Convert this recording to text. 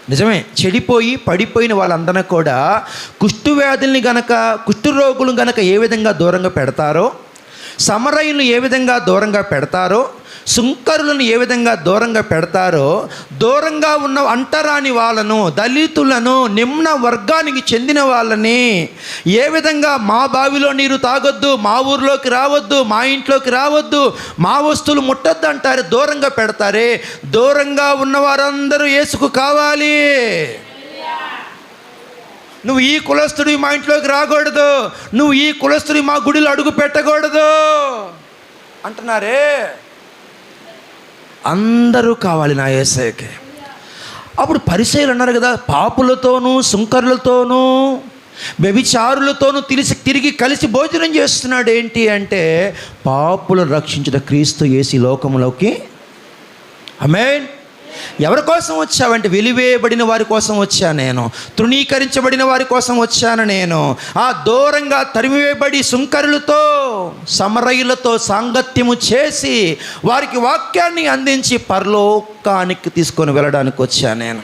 నిజమే, చెడిపోయి పడిపోయిన వాళ్ళందరినీ కూడా కుష్ఠవ్యాధుల్ని గనక, కుష్ఠరోగులు గనక ఏ విధంగా దూరంగా పెడతారో, సమరయులను ఏ విధంగా దూరంగా పెడతారో, సుంకరులను ఏ విధంగా దూరంగా పెడతారో, దూరంగా ఉన్న అంటరాని వాళ్ళను, దళితులను, నిమ్న వర్గానికి చెందిన వాళ్ళని ఏ విధంగా మా బావిలో నీరు తాగొద్దు, మా ఊరిలోకి రావద్దు, మా ఇంట్లోకి రావద్దు, మా వస్తువులు ముట్టొద్దు అంటారు, దూరంగా పెడతారే, దూరంగా ఉన్న వారందరూ యేసుకు కావాలి. నువ్వు ఈ కులస్తుడి మా ఇంట్లోకి రాకూడదు, నువ్వు ఈ కులస్తుడి మా గుడిలో అడుగు పెట్టకూడదు అంటున్నారే. అందరూ కావాలి నా యేసయ్యకి. అప్పుడు పరిసయ్యులు అన్నారు కదా, పాపులతోనూ సుంకరులతోనూ వ్యభిచారులతోనూ తిరిగి కలిసి భోజనం చేస్తున్నాడు. ఏంటి అంటే పాపులను రక్షించిన క్రీస్తు యేసు ఈ లోకంలోకి. ఆమేన్. ఎవరి కోసం వచ్చావంటే వెలివేయబడిన వారి కోసం వచ్చాను నేను, తృణీకరించబడిన వారి కోసం వచ్చాను నేను. ఆ దూరంగా తరిమివేయబడి సుంకరులతో, సమరయులతో సాంగత్యము చేసి వారికి వాక్యాన్ని అందించి పరలోకానికి తీసుకొని వెళ్ళడానికి వచ్చాను నేను.